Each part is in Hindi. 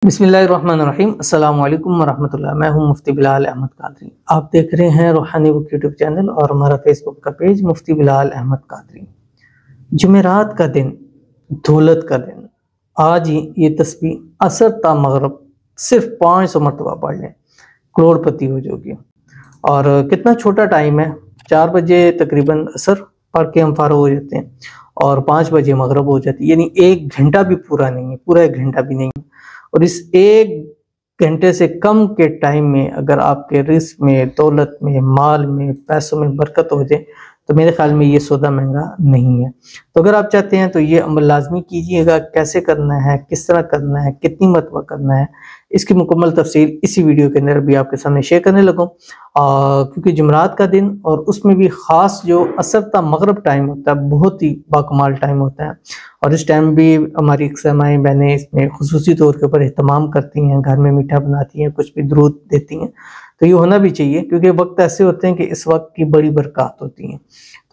बिस्मिल्लाहिर्रहमानिर्रहीम अस्सलाम वालेकुम वरहमतुल्लाह। मैं हूं मुफ्ती बिलाल अहमद कादरी। आप देख रहे हैं रूहानी बुक यूट्यूब चैनल और हमारा फेसबुक का पेज मुफ्ती बिलाल अहमद कादरी। जुमेरात का दिन, दौलत का दिन। आज ही ये तस्बीह असर ता मगरब सिर्फ 500 मरतबा पढ़ लें, करोड़पति हो जाओगे। और कितना छोटा टाइम है, 4 बजे तकरीबन असर पढ़ के हम फारग हो जाते हैं और 5 बजे मगरब हो जाती है, यानी 1 घंटा भी पूरा नहीं है, पूरा 1 घंटा भी नहीं है। और इस 1 घंटे से कम के टाइम में अगर आपके रिस्क में, दौलत में, माल में, पैसों में बरकत हो जाए तो मेरे ख्याल में ये सौदा महंगा नहीं है। तो अगर आप चाहते हैं तो ये अमल लाजमी कीजिएगा। कैसे करना है, किस तरह करना है, कितनी मरतबा करना है, इसकी मुकम्मल तफसील इसी वीडियो के अंदर भी आपके सामने शेयर करने लगा। क्योंकि जुमरात का दिन और उसमें भी ख़ास जो असर ता मगरब टाइम होता है, बहुत ही बाकमाल टाइम होता है। और इस टाइम भी हमारी अक्सर माएँ बहनें इसमें खुसूसी तौर के ऊपर एहतमाम करती हैं, घर में मीठा बनाती हैं, कुछ भी दुरूद देती हैं। तो ये होना भी चाहिए क्योंकि वक्त ऐसे होते हैं कि इस वक्त की बड़ी बरकत होती हैं।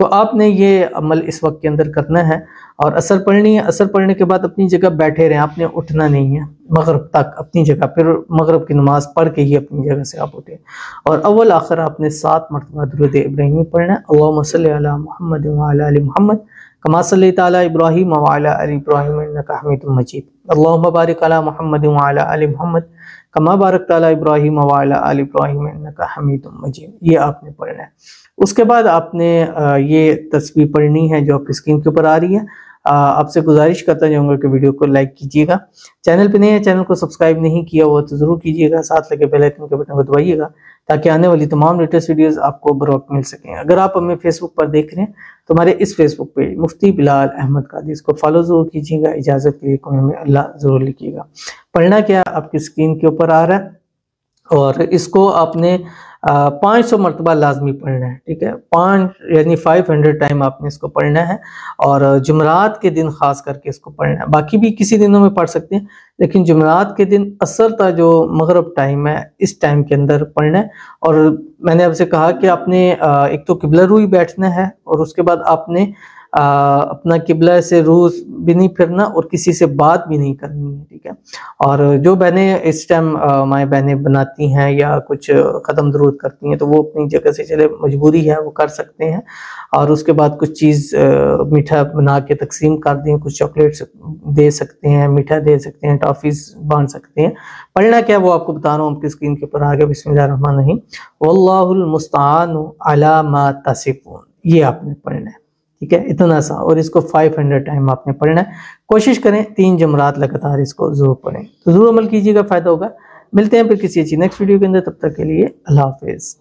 तो आपने ये अमल इस वक्त के अंदर करना है और असर पढ़नी है। असर पढ़ने के बाद अपनी जगह बैठे रहें, आपने उठना नहीं है मगरब तक अपनी जगह, फिर मगरब की नमाज पढ़ के ही अपनी जगह से आप उठे। और अव्वल आखिर आपने 7 मरतबा दुरूद इब्राहिमी पढ़ना है। अल्लाहुम्मा सल्लि अला मुहम्मद व अला आलि मुहम्मद कमा सल्लैता अला इब्राहीम व अला आलि इब्राहीम इन्नका हमीदुम मजीद। अल्लाहुम्मा बारिक अला मुहम्मद व अला आलि मुहम्मद कमा बारकता अला इब्राहीम व अला आलि इब्राहीम इन्नका हमीदुम मजीद। ये आपने पढ़ना है। उसके बाद आपने ये तस्बीह पढ़नी है जो आपकी स्क्रीन के ऊपर आ रही है। आपसे गुजारिश करता जाऊंगा कि वीडियो को लाइक कीजिएगा। चैनल पे नए हैं, चैनल को सब्सक्राइब नहीं किया हुआ तो ज़रूर कीजिएगा। साथ लगे बेल आइकन के बटन को दबाइएगा ताकि आने वाली तमाम लेटेस्ट वीडियोस आपको बर वक्त मिल सकें। अगर आप हमें फेसबुक पर देख रहे हैं तो हमारे इस फेसबुक पेज मुफ्ती बिलाल अहमद कादरी, इसको फॉलो ज़रूर कीजिएगा। इजाज़त के लिए कमेंट में अल्लाह ज़रूर लिखिएगा। पढ़ना क्या आपकी स्क्रीन के ऊपर आ रहा है और इसको आपने 500 मरतबा लाजमी पढ़ना है, ठीक है। 5 यानी 500 टाइम आपने इसको पढ़ना है और जुमरात के दिन खास करके इसको पढ़ना है। बाकी भी किसी दिनों में पढ़ सकते हैं लेकिन जुमरात के दिन असर था जो मगरब टाइम है, इस टाइम के अंदर पढ़ना है। और मैंने आपसे कहा कि आपने एक तो किबला रूई बैठना है और उसके बाद आपने अपना किबला से रूह भी नहीं फिरना और किसी से बात भी नहीं करनी है, ठीक है। और जो बहनें इस टाइम माएँ बहनें बनाती हैं या कुछ ख़त्म दुरूद करती हैं तो वो अपनी जगह से, चले मजबूरी है वो कर सकते हैं। और उसके बाद कुछ चीज़ मीठा बना के तकसीम कर दें, कुछ चॉकलेट्स दे सकते हैं, मीठा दे सकते हैं, टॉफ़ीज़ बांट सकते हैं। पढ़ना क्या वो आपको बता रहा हूँ, आपकी स्क्रीन के ऊपर आ गया। बिस्मिल्लाहिर्रहमानिर्रहीम वल्लाहुल मुस्तआनु अला मा तसिफून, ये आपने पढ़ना है, ठीक है। इतना सा, और इसको 500 टाइम आपने पढ़ना है। कोशिश करें 3 जुमरात लगातार इसको ज़रूर पढ़ें, तो ज़रूर अमल कीजिएगा, फ़ायदा होगा। मिलते हैं फिर किसी अच्छी नेक्स्ट वीडियो के अंदर, तब तक के लिए अल्लाह हाफ़िज़।